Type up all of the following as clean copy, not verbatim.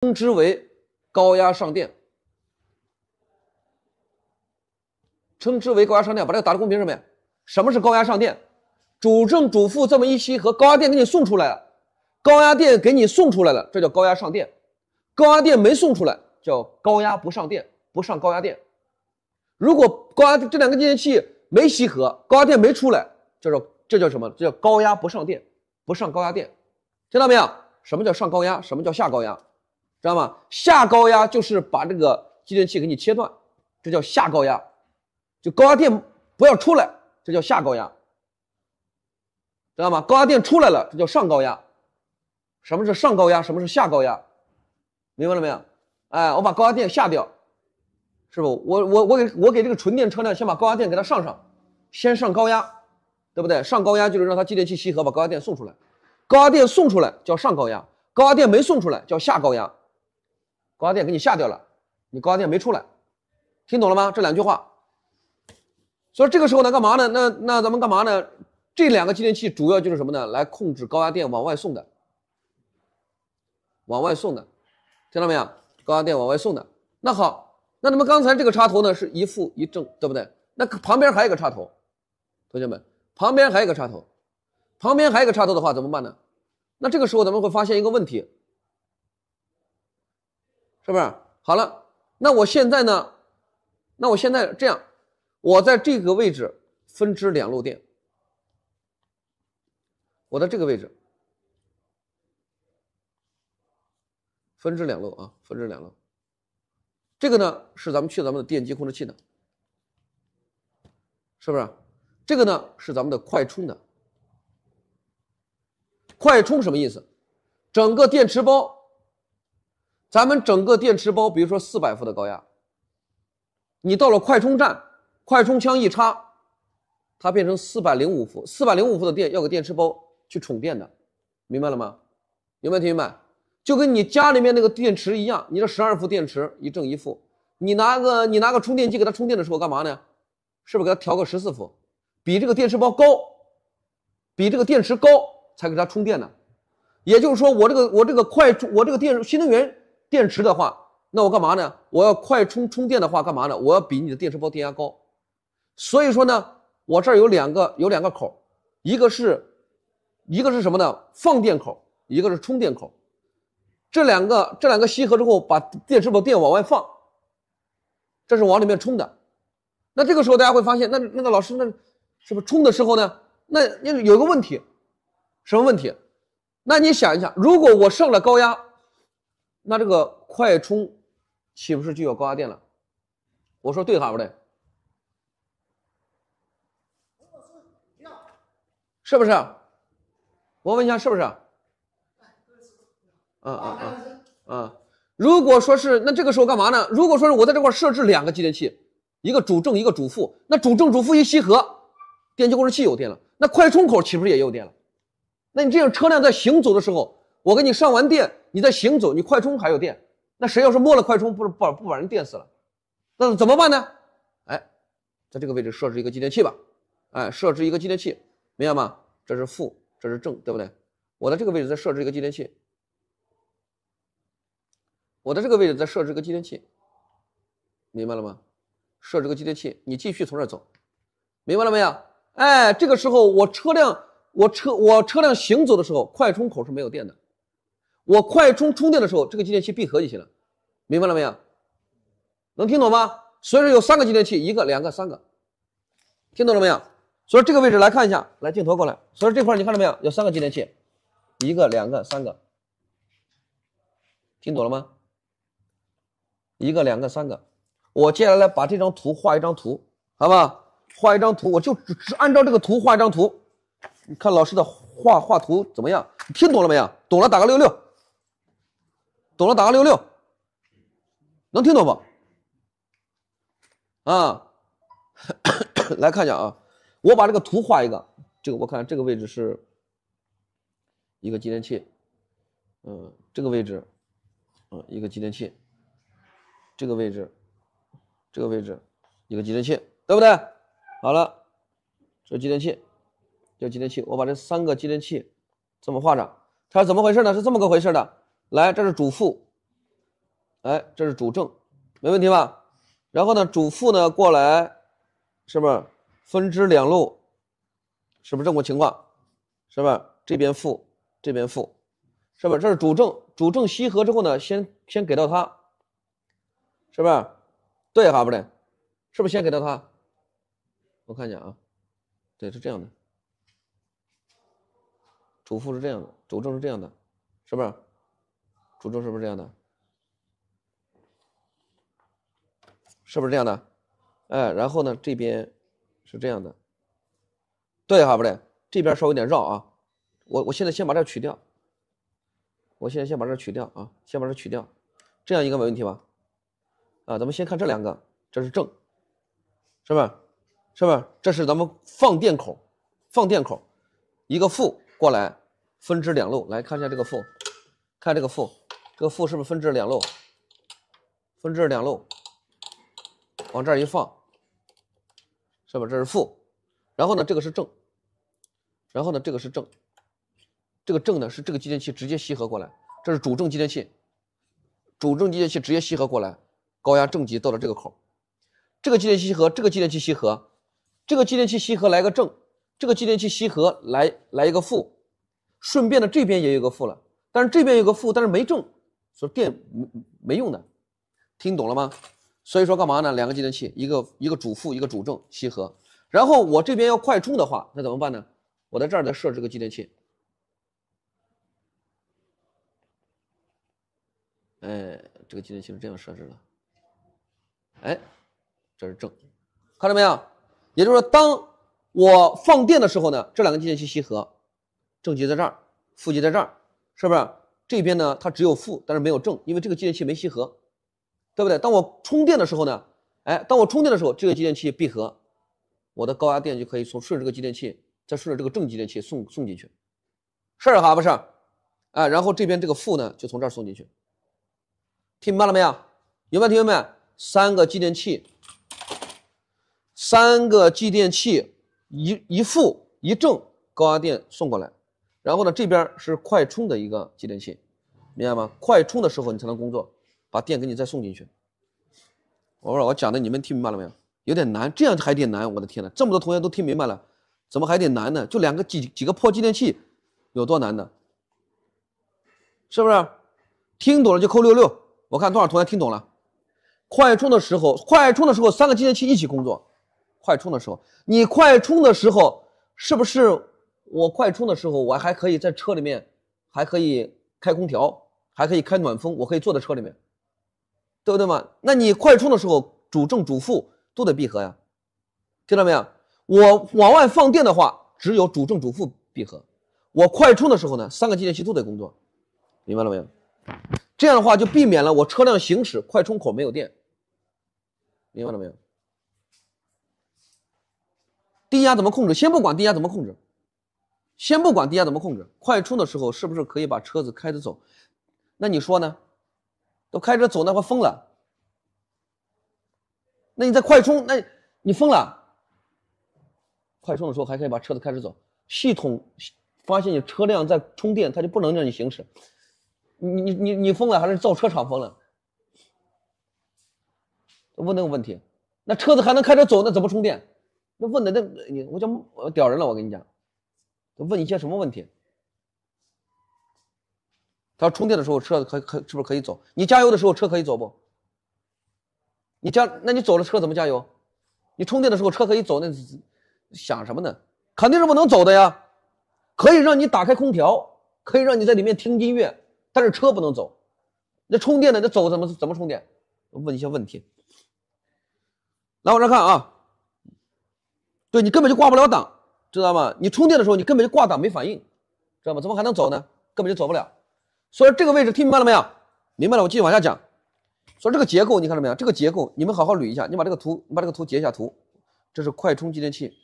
稱之為高壓上電。称之為高压上電，把这個打在公屏上面。什麼是高壓上電？主正主負這麼一吸和高壓電給你送出來了，高壓電給你送出來了，這叫高壓上電。高壓電沒送出來，叫高壓不上電，不上高壓電。如果高壓這兩個繼電器沒吸合，高壓電沒出來，這叫什麼？這叫高壓不上電，不上高壓電。聽到沒有？什麼叫上高壓？什麼叫下高压？知道嗎？下高壓就是把這個继電器給你切斷，這叫下高壓。就高压電不要出來，這叫下高壓，知道嗎？高压電出來了，這叫上高壓。什麼是上高壓？什麼是下高壓？明白了沒有？哎，我把高压電下掉，是不？我給這個純電車輛先把高压電給它上，先上高壓，對不對？上高壓就是讓它继電器吸合，把高压電送出來。高壓電送出來叫上高壓，高壓電沒送出來叫下高壓。高壓電給你下掉了，你高壓電沒出來，聽懂了嗎？這兩句話。所以這個時候呢，幹嘛呢？那咱們幹嘛呢？這兩個继電器主要就是什麼呢？來控制高壓電往外送的，往外送的，听到沒有？高压電往外送的。那好，那咱們剛才這個插頭呢是一負一正，對不對？那旁邊還有一個插頭，同學們，旁邊還有一個插頭，旁邊還有一個插頭的話怎麼辦呢？那這個時候咱們會發現一個問題，是不是？好了，那我現在呢？那我現在这樣。我在這個位置分支兩路電，我在這個位置分支兩路啊，分支兩路。這個呢是咱們去咱們的電機控制器的，是不是？這個呢是咱們的快充的。快充什麼意思？整個電池包，咱們整個電池包，比如說400伏的高壓，你到了快充站。快充槍一插，它变成405伏，405伏的電要給電池包去充電的，明白了嗎？有沒有聽明白？就跟你家裡面那個電池一樣，你這12伏電池一正一負，你拿個充電器給它充電的時候幹嘛呢？是不是給它調個14伏，比這個電池包高，比這個電池高才給它充電的？也就是說，我這個新能源電池的話，那我幹嘛呢？我要快充電的話，幹嘛呢？我要比你的電池包電壓高。所以說呢，我這兒有兩個口，一個是什麼呢？放電口，一个是充電口。這兩個吸合之後，把電池包電往外放，這是往裡面充的。那這個時候大家會發現，那個老師，那是不是充的時候呢？那有個問題，什麼問題？那你想一下，如果我上了高壓，那這個快充豈不是就有高壓電了？我說對還是不對？是不是？我問一下，是不是？如果說是，那這個時候幹嘛呢？如果說是我在這塊設置兩個繼電器，一個主正，一個主負，那主正主負一吸合，電機控制器有電了，那快充口豈不是也有電了？那你這樣車輛在行走的時候，我給你上完電，你在行走，你快充還有電，那誰要是摸了快充，不把人電死了？那怎麼辦呢？哎，在這個位置設置一個繼電器吧。哎，設置一個繼電器。明白嗎？這是負，這是正，對不對？我在這個位置再設置一個繼電器，我在這個位置再設置一個繼電器，明白了嗎？設置個繼電器，你繼續從這兒走，明白了沒有？哎，這個時候我車輛行走的時候，快充口是沒有電的，我快充充電的時候，這個繼電器閉合就行了，明白了沒有？能聽懂嗎？所以說有3個繼電器，一個、兩個、3個，聽懂了沒有？所以這個位置來看一下，來鏡頭過來。所以這塊你看到沒有？有3個繼電器，一個、兩個、3個，聽懂了嗎？一個、兩個、3個。我接下來把這張圖畫一張圖，好吧？畫一張圖，我就只按照這個圖畫一張圖。你看老師的畫圖怎麼樣？你聽懂了沒有？懂了打個66，懂了打個66，能聽懂不？啊，來看一下啊。我把這個圖畫一個，這個我看這個位置是一個繼電器，這個位置，一個繼電器，這個位置一個繼電器，對不對？好了，這是繼電器，這是繼電器，我把這3個繼電器這麼畫着，它是怎麼回事呢？是這麼個回事的。來，這是主負，哎，這是主正，沒問題吧？然後呢，主負呢過來，是不是分支兩路？是不是這種情況？是吧？這邊負，這邊負，是不是？這是主正，主正烯合之後呢，先給到它，是不是？對哈不对？是不是先給到它？我看一下啊，對，是這樣的。主負是這樣的，主正是這樣的，是不是？主正是不是這樣的？是不是這樣的？哎，然後呢，這邊是這樣的，對哈不对？這邊稍微有點繞啊，我現在先把這取掉，我現在先把這取掉啊，先把這取掉，這樣應該沒問題吧？啊，咱們先看這兩個，這是正，是吧？是吧？這是咱們放電口，放電口，一個負過來，分支兩路，來看一下這個負，看這個負，這個負是不是分支兩路？分支兩路，往這兒一放，是吧？這是負，然後呢，這個是正。然後呢，這個是正，這个正呢是这个继電器直接吸合過來，這是主正繼電器，主正繼電器直接吸合過來，高壓正極到了這個口，這個繼電器吸合，這個繼電器吸合，這個繼電器吸合來個正，這個繼電器吸合來一個負，順便呢這邊也有一個負了，但是這邊有個負，但是沒正，所以電沒用的，聽懂了嗎？所以說幹嘛呢？兩個繼電器，一個主負，一個主正吸合，然後我這邊要快充的話，那怎麼辦呢？我在這兒再設置個繼電器，哎，這個繼電器是這樣設置的，哎，這是正，看到沒有？也就是說，當我放電的時候呢，這兩個繼電器吸合，正極在這兒，負極在這兒，是不是？這邊呢，它只有負，但是沒有正，因為這個繼電器沒吸合，對不對？當我充電的時候呢，哎，當我充電的時候，這個繼電器閉合，我的高壓電就可以順着這個繼電器。再順着這個正繼電器送進去，是哈不是？哎，然後這邊這個負呢，就從這兒送進去，聽明白了沒有？有沒有聽明白？三個繼電器，一負一正，高壓電送過來，然後呢，這邊是快充的一個繼電器，明白嗎？快充的時候你才能工作，把電給你再送進去。我講的你們聽明白了沒有？有點難，這樣還點難，我的天吶，這麼多同學都聽明白了。怎麼還得難呢？就兩個幾個破繼電器，有多難呢？是不是？聽懂了就扣66。我看多少同學聽懂了？快充的時候，三個繼電器一起工作。快充的時候，你快充的時候，是不是我快充的時候，我還可以在車裡面，還可以開空調，還可以開暖風，我可以坐在車裡面，對不對嘛？那你快充的時候，主正主負都得閉合呀，聽到沒有？我往外放電的話，只有主正主負閉合。我快充的時候呢，三個繼電器都得工作，明白了沒有？這樣的話就避免了我車輛行駛快充口沒有電，明白了沒有？低壓怎麼控制？先不管低壓怎麼控制，快充的時候是不是可以把車子開着走？那你說呢？都開着走那會瘋了。那你在快充，那你瘋了。快充的時候還可以把車子開着走，系統發現你車輛在充電，它就不能讓你行駛。你瘋了還是造車廠瘋了？問那個問題，那車子還能開着走，那怎麼充電？那問的我屌人了，我跟你講，問一些什麼問題？他要充電的時候車子是不是可以走？你加油的時候車可以走不？那你走了車怎麼加油？你充電的時候車可以走，那想什麼呢？肯定是不能走的呀。可以讓你打開空調，可以讓你在裡面聽音樂，但是車不能走。那充電的，那走怎麼充電？問一些問題。來往這看啊，對，你根本就掛不了檔，知道嗎？你充電的時候你根本就掛檔沒反應，知道嗎？怎麼還能走呢？根本就走不了。所以這個位置聽明白了沒有？明白了，我繼續往下講。所以這個結構你看到沒有？這個結構你們好好捋一下，你把這個圖截一下圖。這是快充繼電器，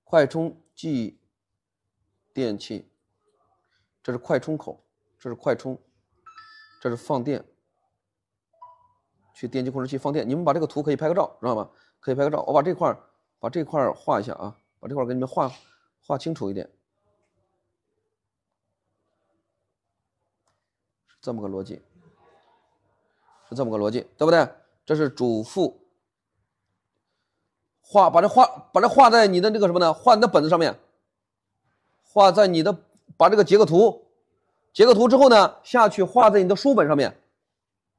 快充繼電器，這是快充口，這是快充，這是放電，去電機控制器放電。你們把這個圖可以拍個照，知道嗎？可以拍個照。我把這塊畫一下啊，把這塊給你們畫清楚一點。這麼個邏輯，是这么个逻辑，对不对？这是主副画，把它画在你的那个什么呢？画你的本子上面，画在你的，把这个截个图，截个图之后呢，下去画在你的书本上面，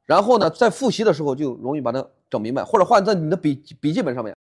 然后呢，在复习的时候就容易把它整明白，或者画在你的笔记本上面。